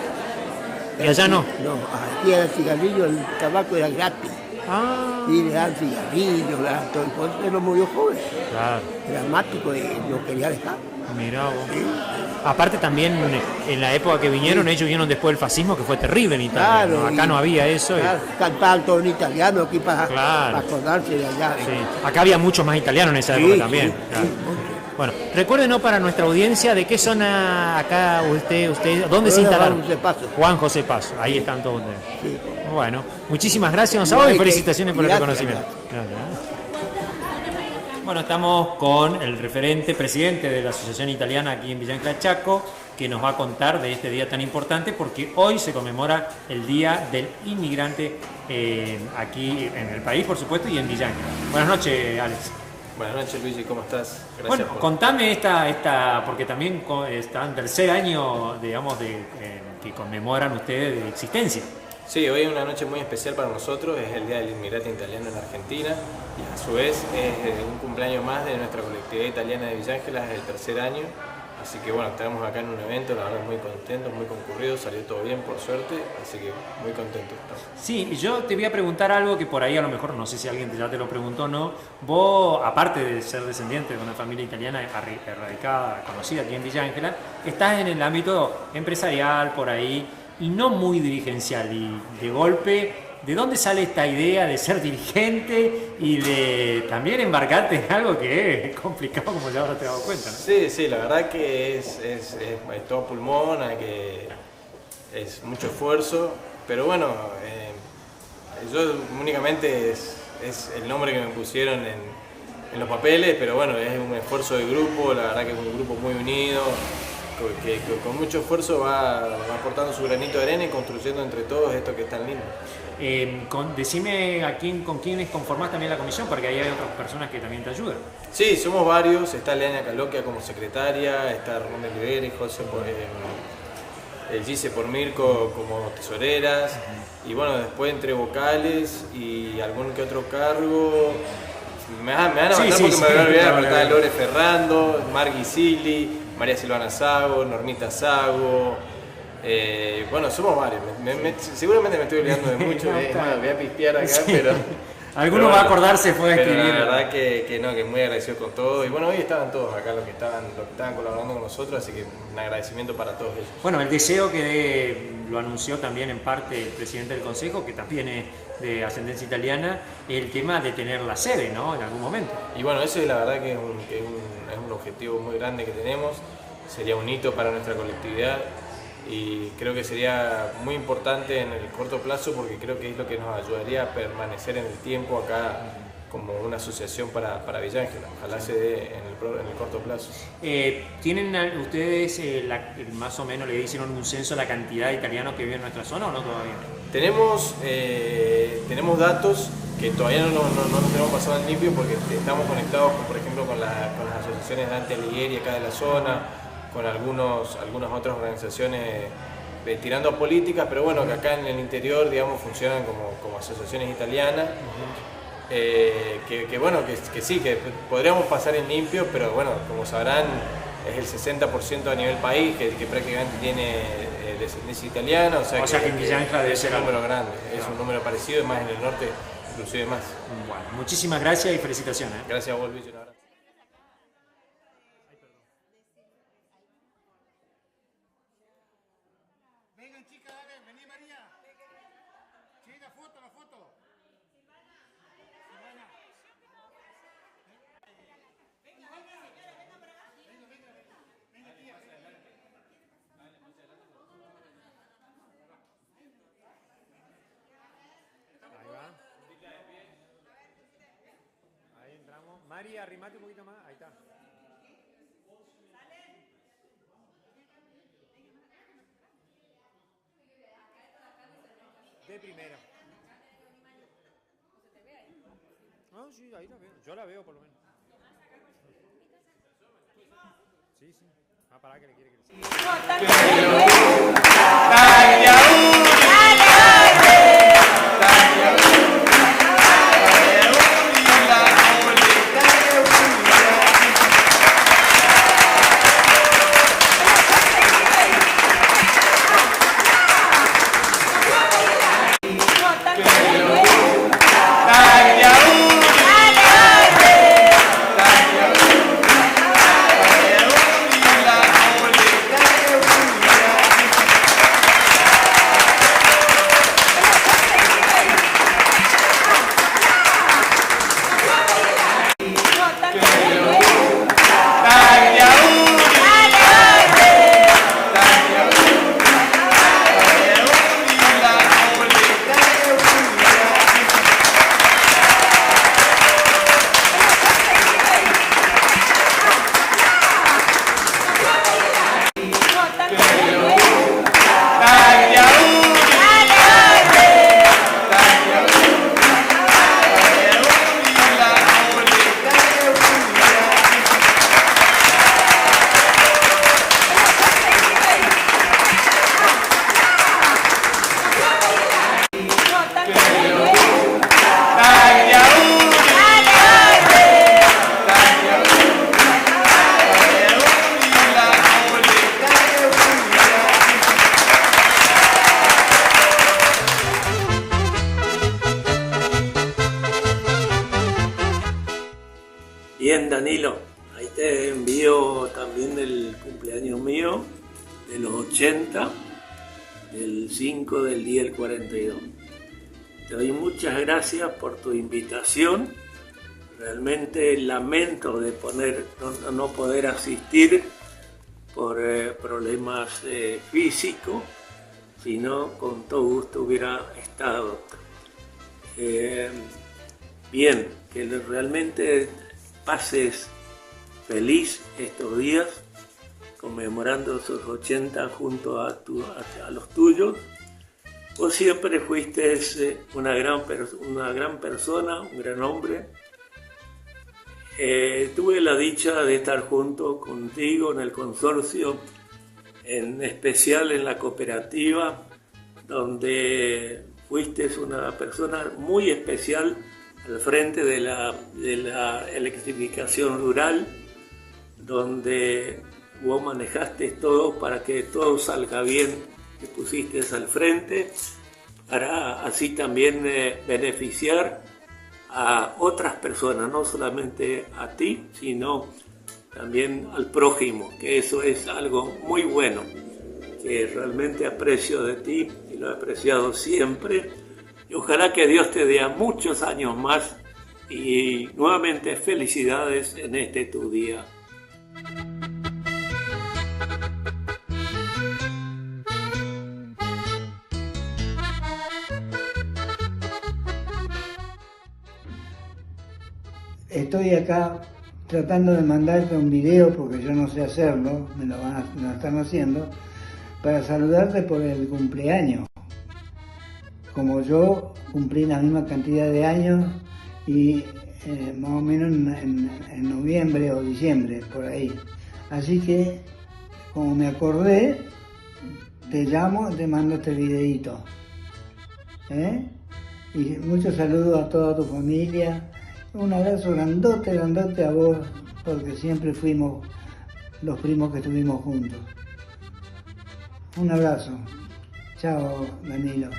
¿Y allá no? No, aquí era el cigarrillo, el tabaco era gratis. Y le dan cigarrillos, todo. Y por eso él no murió joven. Claro. Dramático y lo quería dejar. Mirá vos. Sí. Aparte también en la época que vinieron, ellos vinieron después del fascismo, que fue terrible en Italia. Claro, ¿no? Acá no había eso. Claro, cantaban todo en italiano aquí para acordarse de allá. Sí. Acá había muchos más italianos en esa época también. Claro. Bueno, recuérdenos para nuestra audiencia de qué zona acá usted ¿dónde se instalaron? Juan José Paso. Juan José Paso, ahí están todos ustedes. Sí. Bueno, muchísimas gracias, Gonzalo, y felicitaciones por el reconocimiento. Gracias. Bueno, estamos con el referente presidente de la Asociación Italiana aquí en Villancla Chaco, que nos va a contar de este día tan importante porque hoy se conmemora el Día del Inmigrante aquí en el país, por supuesto, y en Villancla. Buenas noches, Alex. Buenas noches, Luigi, ¿cómo estás? Gracias. Bueno, contame esta, porque también está en tercer año, digamos, que conmemoran ustedes de existencia. Sí, hoy es una noche muy especial para nosotros, es el Día del Inmigrante Italiano en Argentina y a su vez es un cumpleaños más de nuestra colectividad italiana de Villángela, es el tercer año Así que bueno, estaremos acá en un evento, la verdad muy contentos, muy concurridos, salió todo bien por suerte, así que muy contentos estamos. Sí, y yo te voy a preguntar algo que por ahí a lo mejor, no sé si alguien ya te lo preguntó o no, vos, aparte de ser descendiente de una familia italiana radicada, conocida aquí en Villa Ángela, estás en el ámbito empresarial por ahí y no muy dirigencial, y de golpe, ¿de dónde sale esta idea de ser dirigente y de también embarcarte en algo que es complicado, como ya ahora te has dado cuenta, ¿no? Sí, la verdad que es todo pulmón, es mucho esfuerzo, pero bueno, yo únicamente es el nombre que me pusieron en los papeles, pero bueno, es un esfuerzo de grupo, la verdad que es un grupo muy unido, que con mucho esfuerzo va aportando su granito de arena y construyendo entre todos esto que es tan lindo. Decime con quiénes conformás también la comisión, porque ahí hay otras personas que también te ayudan. Sí, somos varios, está Leania Caloquia como secretaria, está Ramón Olivera y José Gise por Mirko como tesoreras, y bueno, después entre vocales y algún que otro cargo. Me van a matar porque me voy a olvidar, pero está Lore Ferrando, Margui Silli, María Silvana Sago, Normita Sago. Bueno, somos varios. Seguramente me estoy olvidando de mucho. Voy a pispear acá, pero. Alguno va a acordarse, puede escribir. La verdad que muy agradecido con todo. Y bueno, hoy estaban todos acá los que estaban colaborando con nosotros, así que un agradecimiento para todos ellos. Bueno, el deseo que lo anunció también en parte el presidente del Consejo, que también es de ascendencia italiana, el tema de tener la sede, ¿no? En algún momento. Y bueno, eso es la verdad que es un objetivo muy grande que tenemos. Sería un hito para nuestra colectividad. Y creo que sería muy importante en el corto plazo porque creo que es lo que nos ayudaría a permanecer en el tiempo acá como una asociación para Villa Ángela. Ojalá se dé en el corto plazo. ¿Tienen ustedes más o menos, le hicieron un censo de la cantidad de italianos que viven en nuestra zona o no todavía? Tenemos datos que todavía no nos tenemos pasado en limpio porque estamos conectados por ejemplo con las asociaciones de Dante Alighieri acá de la zona, con algunas otras organizaciones tirando a políticas, pero bueno, que acá en el interior, digamos, funcionan como asociaciones italianas, que sí, que podríamos pasar en limpio, pero bueno, como sabrán, es el 60% a nivel país, que prácticamente tiene descendencia italiana, o sea que en Villa Ángela debe ser un número grande, es un número parecido, y más en el norte, inclusive más. Bueno, muchísimas gracias y felicitaciones. Gracias a vos, Luis. Mari, arrimate un poquito más, ahí está. De primero. No, sí, ahí la veo. Yo la veo por lo menos. Sí. Ah, pará que le quiere que le envío también el cumpleaños mío de los 80, del 5 del día del 42. Te doy muchas gracias por tu invitación. Realmente lamento de no poder asistir por problemas físicos, sino con todo gusto hubiera estado. Bien, que realmente pases feliz estos días conmemorando sus 80 junto a los tuyos. Vos siempre fuiste una gran persona, un gran hombre. Tuve la dicha de estar junto contigo en el consorcio, en especial en la cooperativa, donde fuiste una persona muy especial al frente de la electrificación rural, donde vos manejaste todo para que todo salga bien, te pusiste al frente para así también beneficiar a otras personas, no solamente a ti, sino también al prójimo, que eso es algo muy bueno, que realmente aprecio de ti y lo he apreciado siempre. Y ojalá que Dios te dé muchos años más y nuevamente felicidades en este tu día. Estoy acá tratando de mandarte un video porque yo no sé hacerlo, me lo están haciendo, para saludarte por el cumpleaños. Como yo cumplí la misma cantidad de años y más o menos en noviembre o diciembre, por ahí. Así que, como me acordé, te llamo y te mando este videíto. Y muchos saludos a toda tu familia. Un abrazo grandote a vos, porque siempre fuimos los primos que estuvimos juntos. Un abrazo. Chao, Danilo.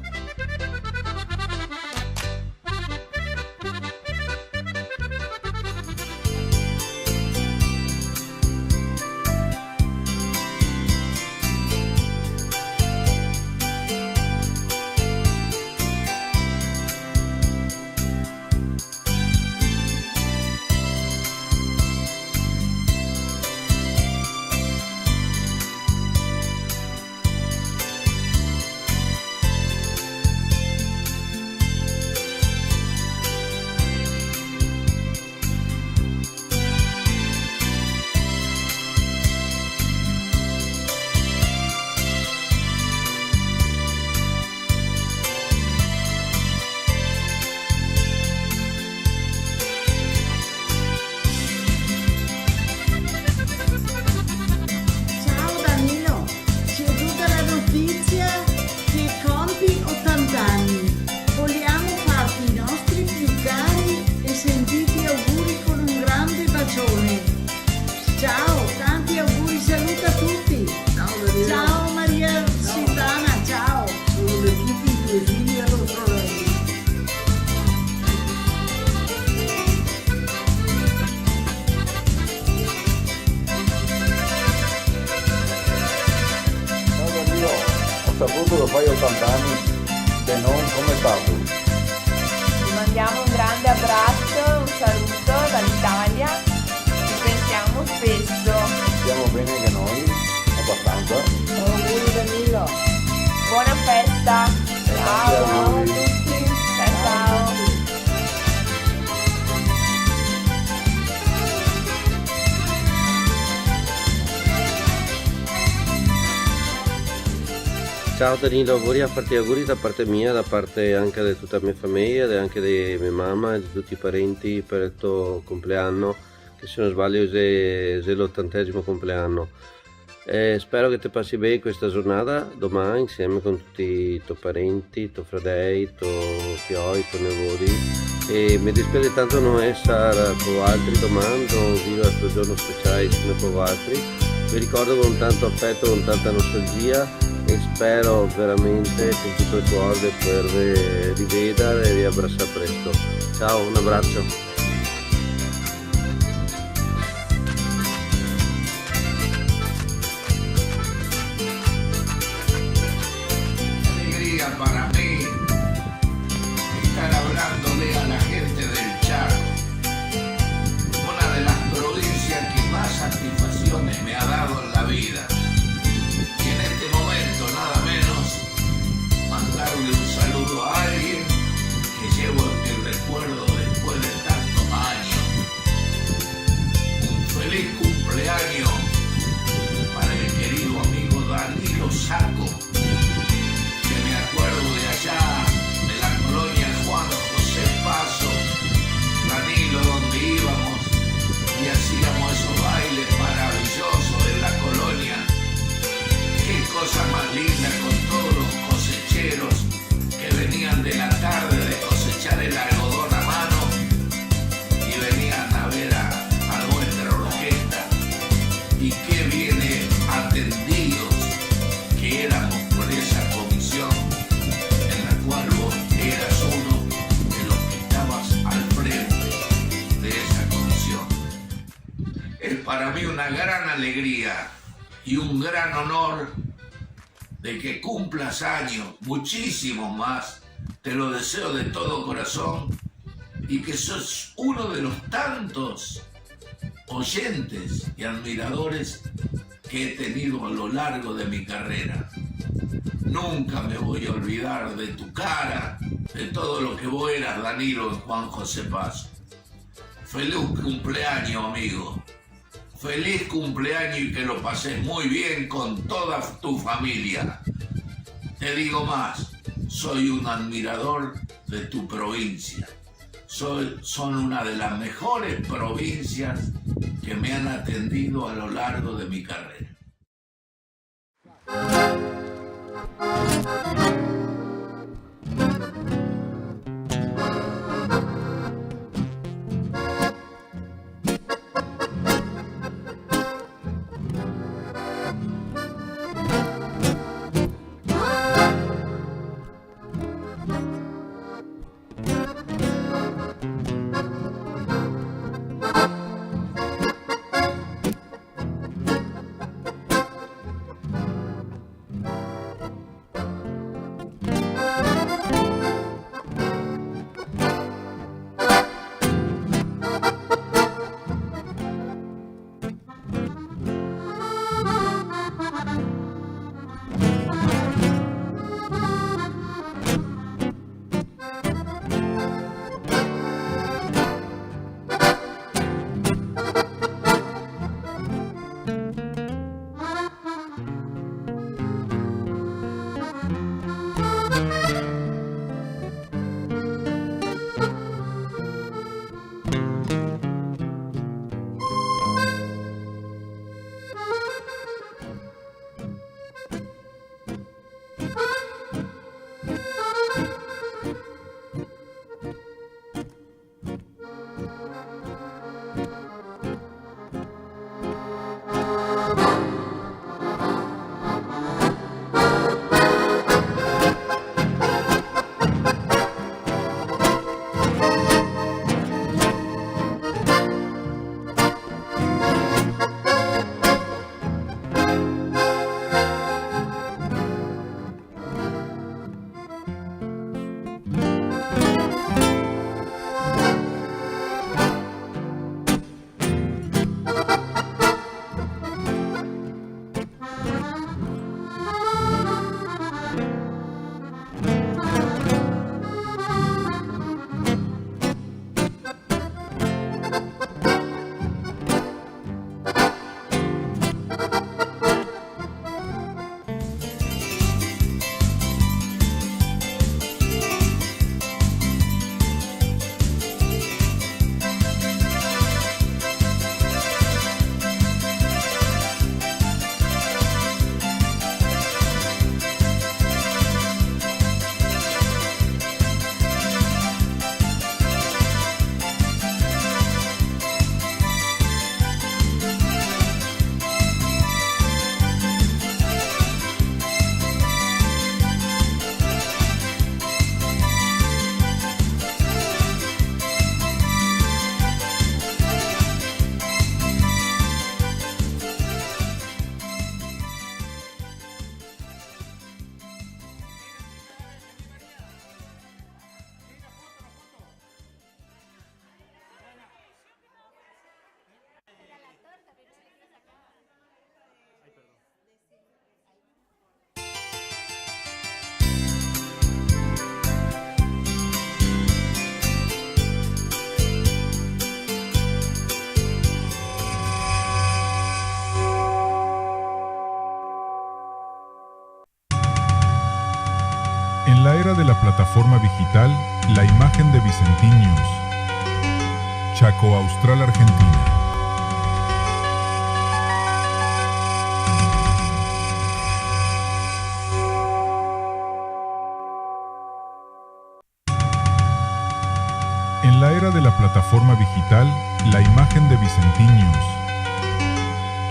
saputo lo fai 80 anni, se non come è stato? Ti mandiamo un grande abbraccio, un saluto dall'Italia, ci pensiamo spesso. Stiamo bene anche noi, abbastanza. Auguri Danilo. Buona festa. Ciao a tutti. Ciao. Ciao Danilo, vorrei farti auguri da parte mia, da parte anche di tutta la mia famiglia e anche di mia mamma e di tutti i parenti per il tuo compleanno, che se non sbaglio è l'80° compleanno. Spero che ti passi bene questa giornata domani insieme con tutti i tuoi parenti, i tuoi fratelli, i tuoi fioi, i tuoi nipoti. E mi dispiace tanto non essere con altri domani, non vivo il tuo giorno speciale insieme con altri. Vi ricordo con tanto affetto, con tanta nostalgia e spero veramente con tutto il cuore di potervi rivedere e riabbracciare presto. Ciao, un abbraccio. vida. Y en este momento, nada menos, mandarle un saludo a alguien que llevo en el recuerdo después de tantos años. Un feliz cumpleaños para el querido amigo Danilo Saco, que me acuerdo de allá, de la colonia Juan José Paso. Danilo, donde íbamos y hacíamos esos bailes maravillosos en la colonia. Qué cosa más linda con todos los cosecheros que venían de la tarde de cosechar el algodón a mano y venían a ver a nuestra orquesta. Y qué bien atendidos que éramos por esa comisión en la cual vos eras uno de los que estabas al frente de esa comisión. Es para mí una gran alegría y un gran honor de que cumplas años, muchísimos más, te lo deseo de todo corazón, y que sos uno de los tantos oyentes y admiradores que he tenido a lo largo de mi carrera. Nunca me voy a olvidar de tu cara, de todo lo que vos eras, Danilo, en Juan José Paso. Feliz cumpleaños, amigo. Feliz cumpleaños y que lo pases muy bien con toda tu familia. Te digo más, soy un admirador de tu provincia. Son una de las mejores provincias que me han atendido a lo largo de mi carrera. En la era de la plataforma digital, la imagen de Vicentín News. Chaco Austral, Argentina. En la era de la plataforma digital, la imagen de Vicentín News.